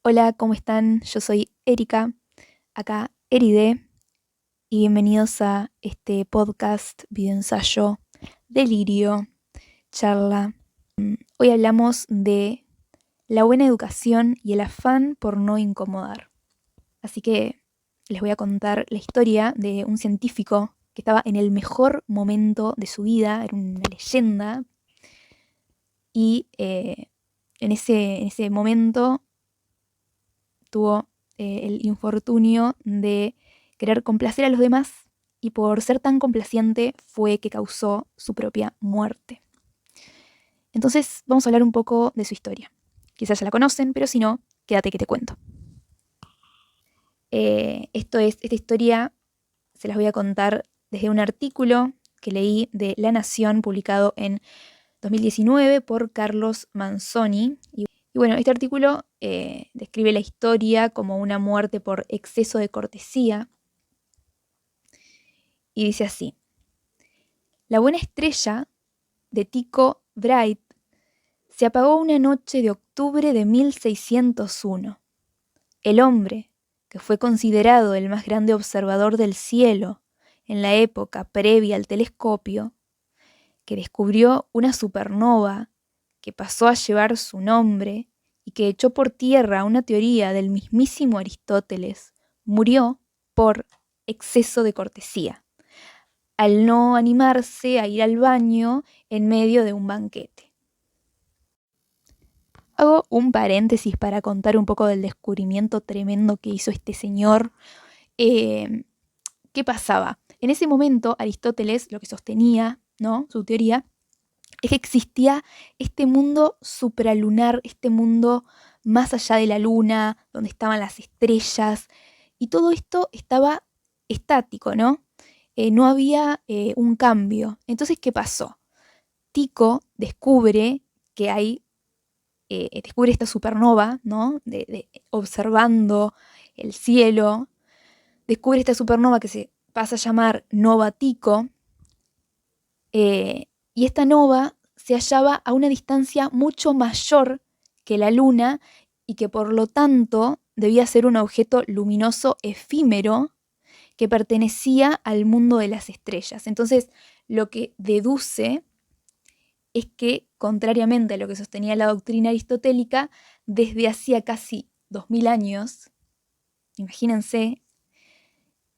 Hola, ¿cómo están? Yo soy Erika, acá Eride, y bienvenidos a este podcast, videoensayo, delirio, charla. Hoy hablamos de la buena educación y el afán por no incomodar. Así que les voy a contar la historia de un científico que estaba en el mejor momento de su vida, era una leyenda, y en ese momento tuvo el infortunio de querer complacer a los demás y por ser tan complaciente fue que causó su propia muerte. Entonces vamos a hablar un poco de su historia. Quizás ya la conocen, pero si no, quédate que te cuento. Esta historia se las voy a contar desde un artículo que leí de La Nación, publicado en 2019 por Carlos Manzoni. Y bueno, este artículo describe la historia como una muerte por exceso de cortesía. Y dice así: la buena estrella de Tycho Brahe se apagó una noche de octubre de 1601. El hombre, que fue considerado el más grande observador del cielo en la época previa al telescopio, que descubrió una supernova que pasó a llevar su nombre y que echó por tierra una teoría del mismísimo Aristóteles, murió por exceso de cortesía, al no animarse a ir al baño en medio de un banquete. Hago un paréntesis para contar un poco del descubrimiento tremendo que hizo este señor. ¿Qué pasaba? En ese momento Aristóteles lo que sostenía, ¿no?, su teoría, es que existía este mundo supralunar, este mundo más allá de la luna, donde estaban las estrellas, y todo esto estaba estático, ¿no? No había un cambio. Entonces, ¿qué pasó? Tycho descubre que descubre esta supernova, ¿no? Observando el cielo, descubre esta supernova que se pasa a llamar Nova Tycho, y esta nova se hallaba a una distancia mucho mayor que la Luna y que por lo tanto debía ser un objeto luminoso efímero que pertenecía al mundo de las estrellas. Entonces, lo que deduce es que, contrariamente a lo que sostenía la doctrina aristotélica, desde hacía casi 2000 años, imagínense,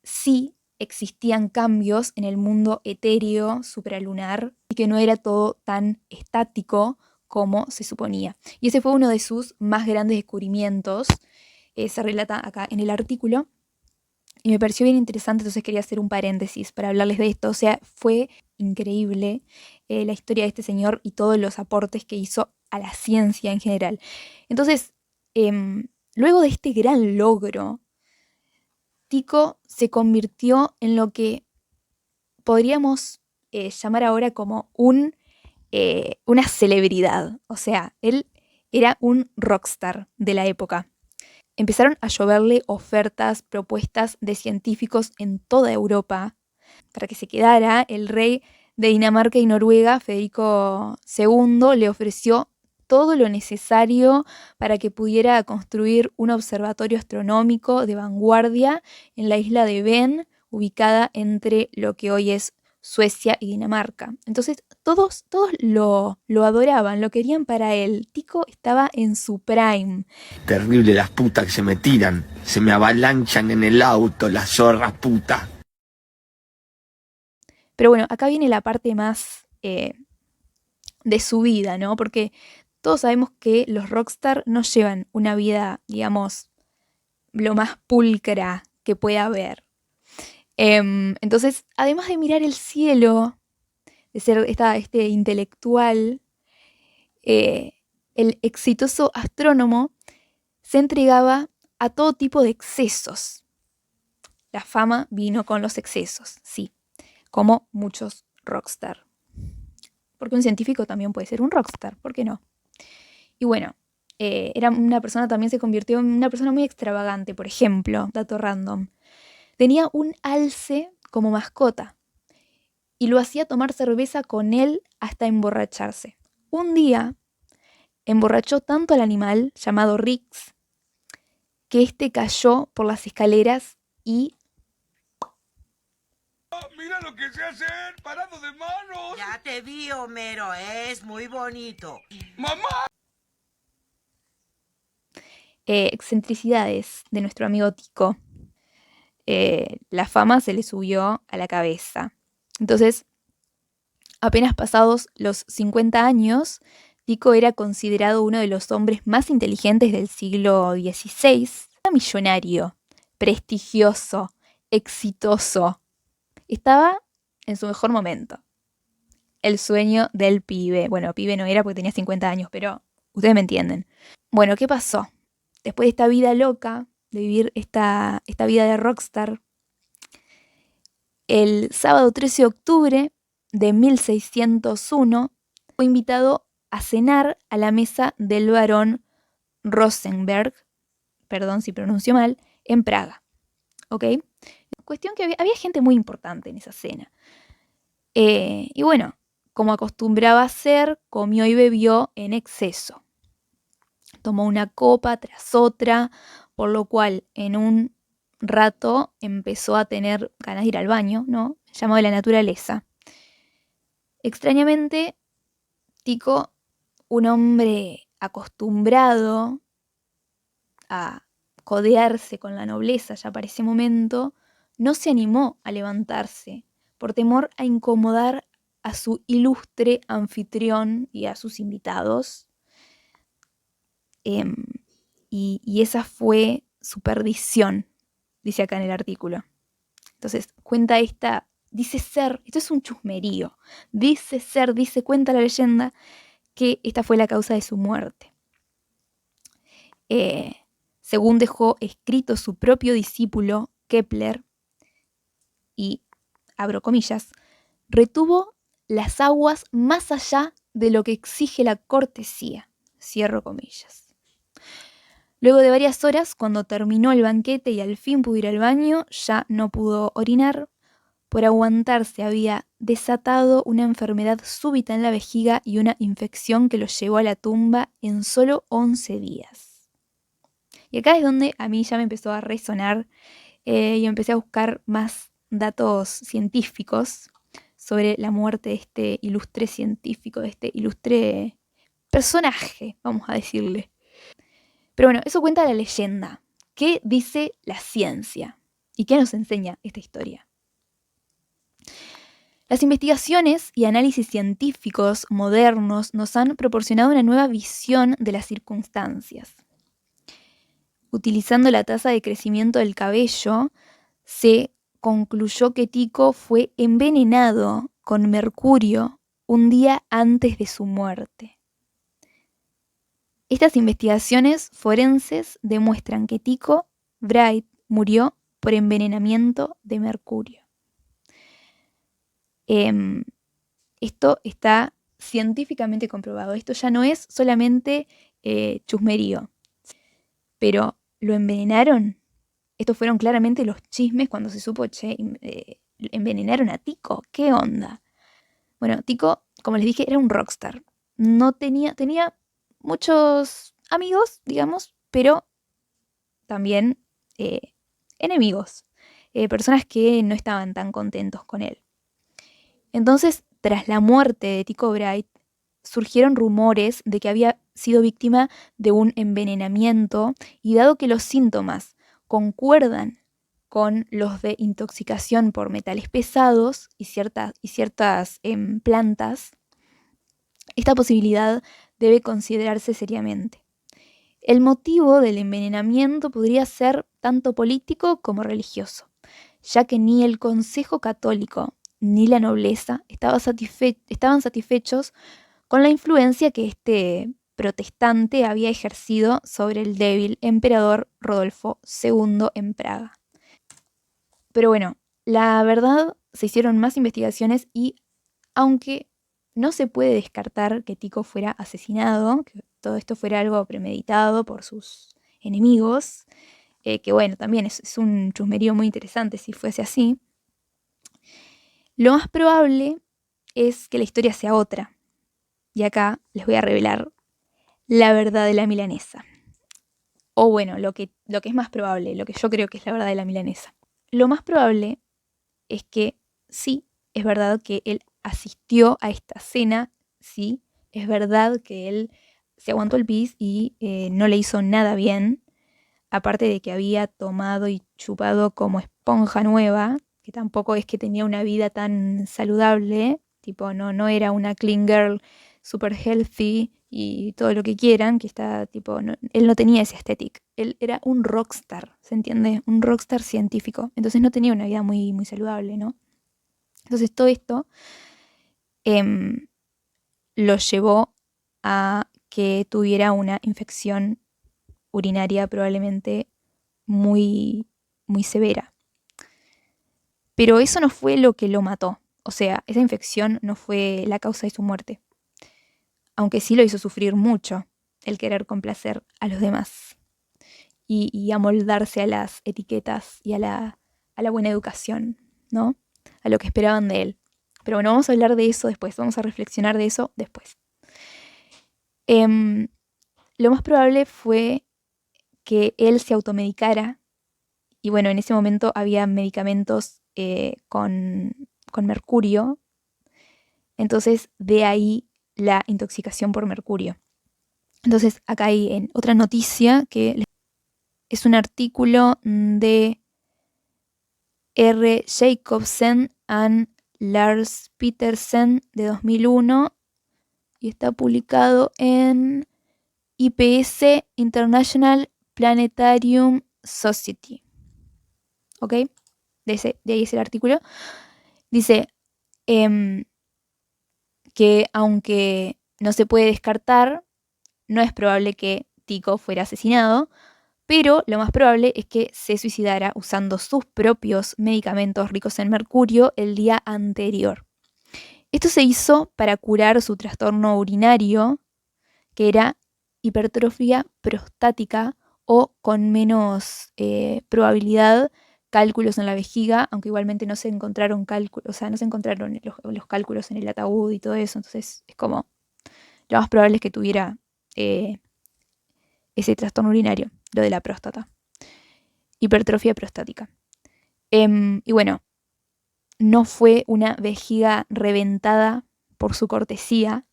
sí existían cambios en el mundo etéreo supralunar y que no era todo tan estático como se suponía. Y ese fue uno de sus más grandes descubrimientos. Se relata acá en el artículo. Y me pareció bien interesante, entonces quería hacer un paréntesis para hablarles de esto. O sea, fue increíble la historia de este señor y todos los aportes que hizo a la ciencia en general. Entonces, luego de este gran logro, Tycho se convirtió en lo que podríamos llamar ahora como una celebridad. O sea, él era un rockstar de la época. Empezaron a lloverle ofertas, propuestas de científicos en toda Europa para que se quedara. El rey de Dinamarca y Noruega, Federico II, le ofreció todo lo necesario para que pudiera construir un observatorio astronómico de vanguardia en la isla de Ven, ubicada entre lo que hoy es Suecia y Dinamarca. Entonces todos lo adoraban, lo querían para él. Tycho estaba en su prime. Terrible las putas que se me tiran, se me avalanchan en el auto, las zorras putas. Pero bueno, acá viene la parte más de su vida, ¿no? Porque todos sabemos que los rockstar no llevan una vida, digamos, lo más pulcra que pueda haber. Entonces, además de mirar el cielo, de ser este intelectual, el exitoso astrónomo se entregaba a todo tipo de excesos. La fama vino con los excesos, sí, como muchos rockstar. Porque un científico también puede ser un rockstar, ¿por qué no? Y bueno, era una persona, también se convirtió en una persona muy extravagante. Por ejemplo, dato random, tenía un alce como mascota y lo hacía tomar cerveza con él hasta emborracharse. Un día emborrachó tanto al animal, llamado Rix, que este cayó por las escaleras y... ¡Mira lo que sé hacer! ¡Parado de manos! Ya te vi, Homero, es muy bonito. ¡Mamá! excentricidades de nuestro amigo Tico. La fama se le subió a la cabeza. Entonces, apenas pasados los 50 años, Tico era considerado uno de los hombres más inteligentes del siglo XVI. Era millonario, prestigioso, exitoso. Estaba en su mejor momento. El sueño del pibe. Bueno, pibe no era porque tenía 50 años, pero ustedes me entienden. Bueno, ¿qué pasó? Después de esta vida loca, de vivir esta vida de rockstar, el sábado 13 de octubre de 1601 fue invitado a cenar a la mesa del barón Rosenberg, perdón si pronuncio mal, en Praga. ¿Ok? Cuestión que había gente muy importante en esa cena. Y bueno, como acostumbraba a hacer, comió y bebió en exceso. Tomó una copa tras otra, por lo cual en un rato empezó a tener ganas de ir al baño, ¿no? Llamado de la naturaleza. Extrañamente, Tico, un hombre acostumbrado a codearse con la nobleza ya para ese momento, no se animó a levantarse por temor a incomodar a su ilustre anfitrión y a sus invitados. Y esa fue su perdición, dice acá en el artículo. Entonces, cuenta dice ser, esto es un chusmerío, cuenta la leyenda que esta fue la causa de su muerte. Según dejó escrito su propio discípulo, Kepler, y abro comillas, retuvo las aguas más allá de lo que exige la cortesía, cierro comillas. Luego de varias horas, cuando terminó el banquete y al fin pudo ir al baño, ya no pudo orinar. Por aguantarse había desatado una enfermedad súbita en la vejiga y una infección que lo llevó a la tumba en solo 11 días. Y acá es donde a mí ya me empezó a resonar y empecé a buscar más datos científicos sobre la muerte de este ilustre científico, de este ilustre personaje, vamos a decirle. Pero bueno, eso cuenta la leyenda. ¿Qué dice la ciencia? ¿Y qué nos enseña esta historia? Las investigaciones y análisis científicos modernos nos han proporcionado una nueva visión de las circunstancias. Utilizando la tasa de crecimiento del cabello, se concluyó que Tico fue envenenado con mercurio un día antes de su muerte. Estas investigaciones forenses demuestran que Tico Brahe murió por envenenamiento de mercurio. Esto está científicamente comprobado. Esto ya no es solamente chusmerío. Pero lo envenenaron. Estos fueron claramente los chismes cuando se supo, envenenaron a Tico. ¿Qué onda? Bueno, Tico, como les dije, era un rockstar. No tenía muchos amigos, digamos, pero también enemigos, personas que no estaban tan contentos con él. Entonces, tras la muerte de Tico Brahe, surgieron rumores de que había sido víctima de un envenenamiento y dado que los síntomas concuerdan con los de intoxicación por metales pesados y ciertas plantas, esta posibilidad debe considerarse seriamente. El motivo del envenenamiento podría ser tanto político como religioso, ya que ni el Consejo Católico ni la nobleza estaban satisfechos con la influencia que este protestante había ejercido sobre el débil emperador Rodolfo II en Praga. Pero bueno, la verdad, se hicieron más investigaciones y aunque no se puede descartar que Tico fuera asesinado, que todo esto fuera algo premeditado por sus enemigos, que bueno, también es un chusmerío muy interesante si fuese así, lo más probable es que la historia sea otra. Y acá les voy a revelar la verdad de la milanesa. O bueno, lo que es más probable, lo que yo creo que es la verdad de la milanesa. Lo más probable es que sí, es verdad que él asistió a esta cena, sí, es verdad que él se aguantó el pis y no le hizo nada bien, aparte de que había tomado y chupado como esponja nueva, que tampoco es que tenía una vida tan saludable, tipo no era una clean girl super healthy y todo lo que quieran, que está tipo, él no tenía ese aesthetic, él era un rockstar, ¿se entiende? Un rockstar científico, entonces no tenía una vida muy, muy saludable, ¿no? Entonces todo esto lo llevó a que tuviera una infección urinaria probablemente muy, muy severa. Pero eso no fue lo que lo mató. O sea, esa infección no fue la causa de su muerte. Aunque sí lo hizo sufrir mucho el querer complacer a los demás y amoldarse a las etiquetas y a la buena educación, ¿no? A lo que esperaban de él. Pero bueno, vamos a hablar de eso después, vamos a reflexionar de eso después. Lo más probable fue que él se automedicara y bueno, en ese momento había medicamentos con mercurio, entonces de ahí la intoxicación por mercurio. Entonces acá hay en otra noticia que es un artículo de R. Jacobsen and Lars Petersen de 2001 y está publicado en IPS International Planetarium Society. ¿Ok? De ahí es el artículo. Dice que aunque no se puede descartar, no es probable que Tico fuera asesinado, pero lo más probable es que se suicidara usando sus propios medicamentos ricos en mercurio el día anterior. Esto se hizo para curar su trastorno urinario, que era hipertrofia prostática o con menos probabilidad cálculos en la vejiga, aunque igualmente no se encontraron cálculos, o sea, no se encontraron los cálculos en el ataúd y todo eso, entonces es como, lo más probable es que tuviera ese trastorno urinario, lo de la próstata, hipertrofia prostática. Y bueno, no fue una vejiga reventada por su cortesía,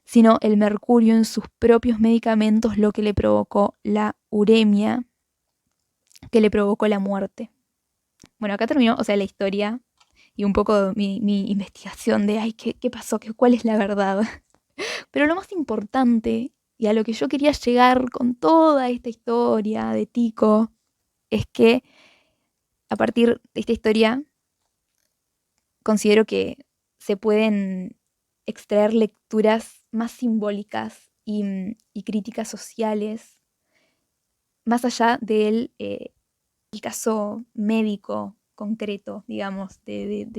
sino el mercurio en sus propios medicamentos lo que le provocó la uremia, que le provocó la muerte. Bueno, acá terminó, o sea, la historia y un poco mi investigación de, ay, ¿qué pasó? ¿Cuál es la verdad? Pero lo más importante, y a lo que yo quería llegar con toda esta historia de Tico, es que a partir de esta historia considero que se pueden extraer lecturas más simbólicas y críticas sociales, más allá del el caso médico concreto, digamos, de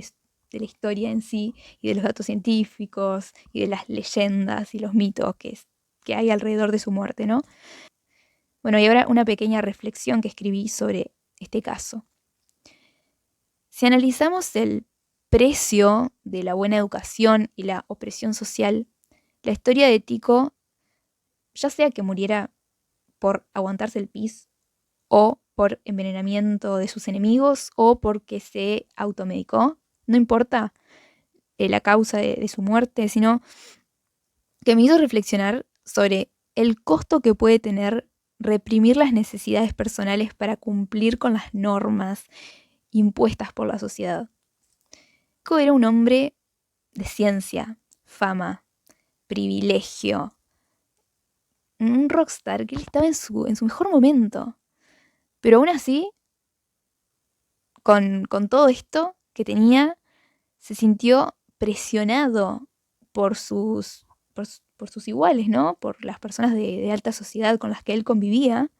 la historia en sí y de los datos científicos y de las leyendas y los mitos que hay alrededor de su muerte, ¿no? Bueno, y ahora una pequeña reflexión que escribí sobre este caso. Si analizamos el precio de la buena educación y la opresión social, la historia de Tico, ya sea que muriera por aguantarse el pis o por envenenamiento de sus enemigos o porque se automedicó, no importa la causa de su muerte, sino que me hizo reflexionar sobre el costo que puede tener reprimir las necesidades personales para cumplir con las normas impuestas por la sociedad. Tico era un hombre de ciencia, fama, privilegio, un rockstar que él estaba en su mejor momento. Pero aún así, con todo esto que tenía, se sintió presionado por sus iguales, ¿no? Por las personas de alta sociedad con las que él convivía,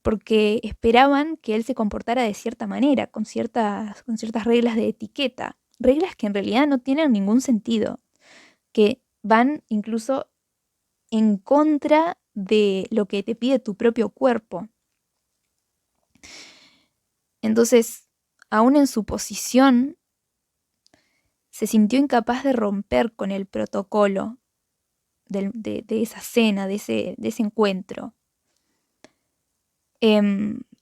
porque esperaban que él se comportara de cierta manera, con ciertas reglas de etiqueta, reglas que en realidad no tienen ningún sentido, que van incluso en contra de lo que te pide tu propio cuerpo. Entonces, aún en su posición, se sintió incapaz de romper con el protocolo de esa cena, de ese encuentro,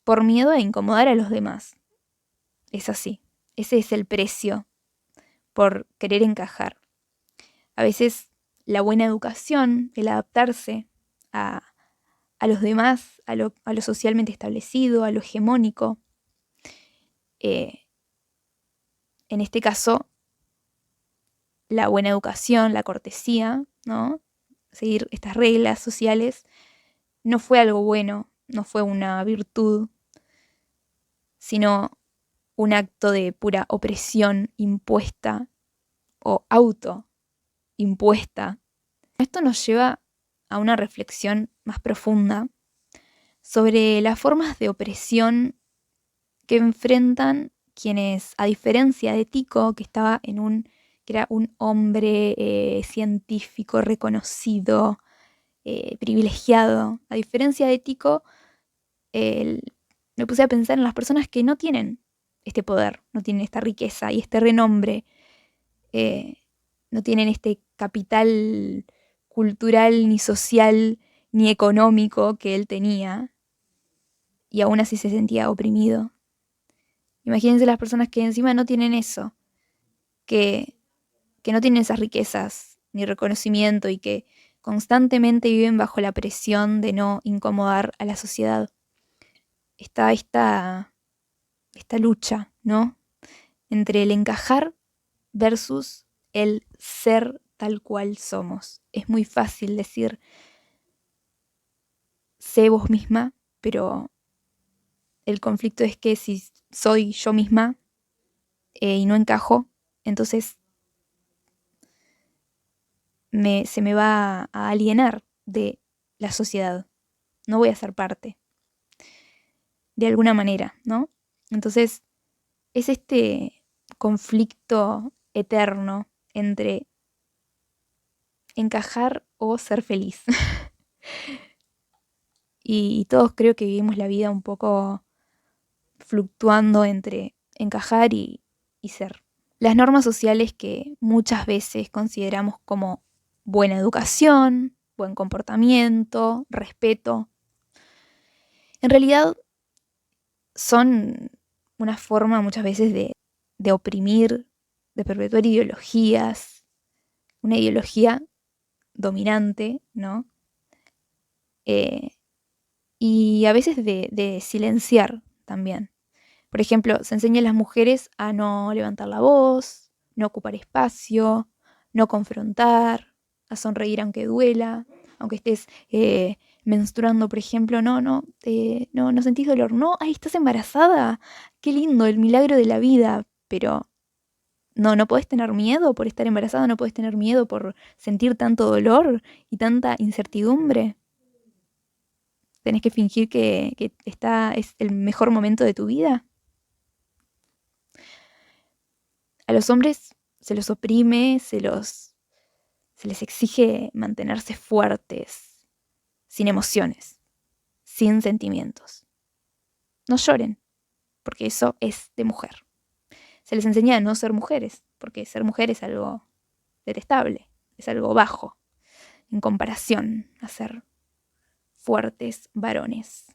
por miedo a incomodar a los demás. Es así. Ese es el precio por querer encajar. A veces la buena educación, el adaptarse a los demás, a lo socialmente establecido, a lo hegemónico, en este caso, la buena educación, la cortesía, ¿no? Seguir estas reglas sociales, no fue algo bueno, no fue una virtud, sino un acto de pura opresión impuesta o autoimpuesta. Esto nos lleva a una reflexión más profunda sobre las formas de opresión que enfrentan quienes, a diferencia de Tico, que era un hombre científico reconocido, privilegiado, a diferencia de Tico, me puse a pensar en las personas que no tienen este poder, no tienen esta riqueza y este renombre, no tienen este capital cultural, ni social, ni económico que él tenía, y aún así se sentía oprimido. Imagínense las personas que encima no tienen eso, que no tienen esas riquezas ni reconocimiento y que constantemente viven bajo la presión de no incomodar a la sociedad. Está esta lucha, ¿no? Entre el encajar versus el ser tal cual somos. Es muy fácil decir, sé vos misma, pero el conflicto es que si soy yo misma y no encajo, entonces se me va a alienar de la sociedad. No voy a ser parte. De alguna manera, ¿no? Entonces, es este conflicto eterno entre encajar o ser feliz. y todos creo que vivimos la vida un poco fluctuando entre encajar y ser. Las normas sociales que muchas veces consideramos como buena educación, buen comportamiento, respeto, en realidad son una forma muchas veces de oprimir, de perpetuar ideologías, una ideología dominante, ¿no? Y a veces de silenciar también. Por ejemplo, se enseña a las mujeres a no levantar la voz, no ocupar espacio, no confrontar, a sonreír aunque duela, aunque estés menstruando, por ejemplo, no sentís dolor, no, ay, estás embarazada, qué lindo, el milagro de la vida, pero no podés tener miedo por estar embarazada, no podés tener miedo por sentir tanto dolor y tanta incertidumbre. ¿Tenés que fingir que es el mejor momento de tu vida? A los hombres se los oprime, se les exige mantenerse fuertes, sin emociones, sin sentimientos. No lloren, porque eso es de mujer. Se les enseña a no ser mujeres, porque ser mujer es algo detestable, es algo bajo, en comparación a ser fuertes varones.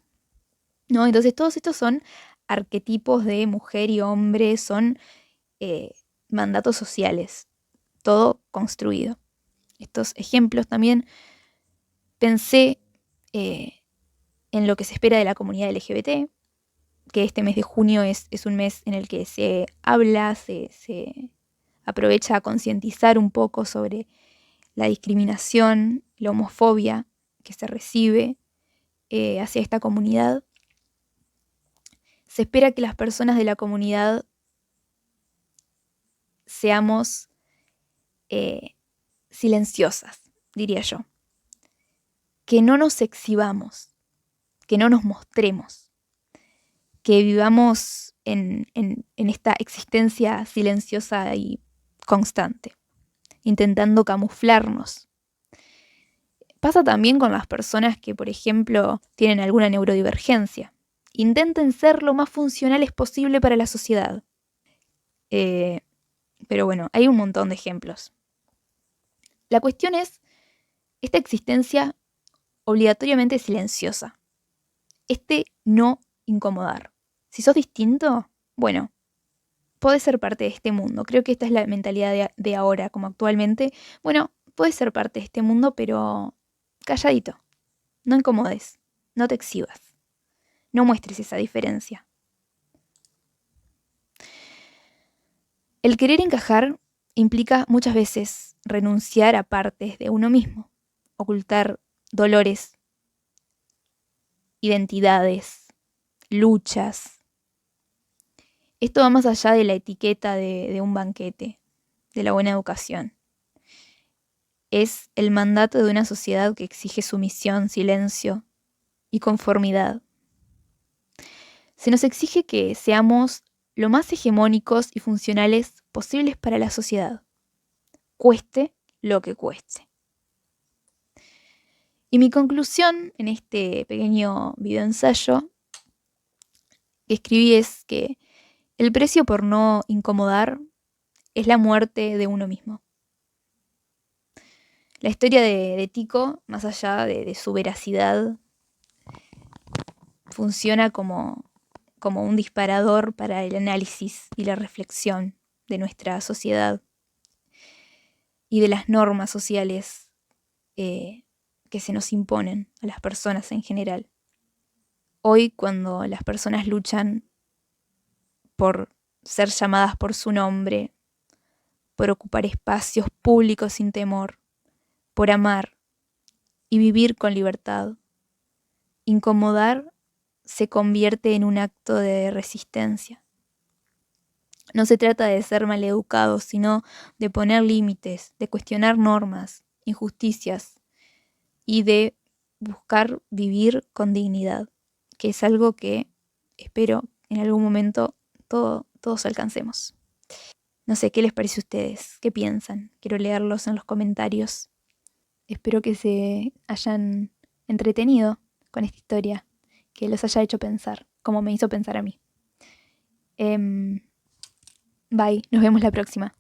¿No? Entonces todos estos son arquetipos de mujer y hombre, son mandatos sociales, todo construido. Estos ejemplos también pensé en lo que se espera de la comunidad LGBT, que este mes de junio es un mes en el que se habla, se aprovecha a concientizar un poco sobre la discriminación, la homofobia que se recibe hacia esta comunidad. Se espera que las personas de la comunidad seamos silenciosas, diría yo. Que no nos exhibamos, que no nos mostremos, que vivamos en esta existencia silenciosa y constante, intentando camuflarnos. Pasa también con las personas que, por ejemplo, tienen alguna neurodivergencia. Intenten ser lo más funcionales posible para la sociedad. Pero bueno, hay un montón de ejemplos. La cuestión es esta existencia obligatoriamente silenciosa, este no incomodar. Si sos distinto, bueno, podés ser parte de este mundo. Creo que esta es la mentalidad de ahora, como actualmente. Bueno, podés ser parte de este mundo, pero calladito. No incomodes, no te exhibas, no muestres esa diferencia. El querer encajar implica muchas veces renunciar a partes de uno mismo, ocultar dolores, identidades, luchas. Esto va más allá de la etiqueta de un banquete, de la buena educación. Es el mandato de una sociedad que exige sumisión, silencio y conformidad. Se nos exige que seamos lo más hegemónicos y funcionales posibles para la sociedad, cueste lo que cueste. Y mi conclusión en este pequeño videoensayo que escribí es que el precio por no incomodar es la muerte de uno mismo. La historia de Tico, más allá de su veracidad, funciona como un disparador para el análisis y la reflexión de nuestra sociedad y de las normas sociales que se nos imponen a las personas en general. Hoy, cuando las personas luchan por ser llamadas por su nombre, por ocupar espacios públicos sin temor, por amar y vivir con libertad, incomodar se convierte en un acto de resistencia. No se trata de ser maleducados, sino de poner límites, de cuestionar normas, injusticias y de buscar vivir con dignidad, que es algo que espero en algún momento todos alcancemos. No sé, ¿qué les parece a ustedes? ¿Qué piensan? Quiero leerlos en los comentarios. Espero que se hayan entretenido con esta historia, que los haya hecho pensar, como me hizo pensar a mí. Bye, nos vemos la próxima.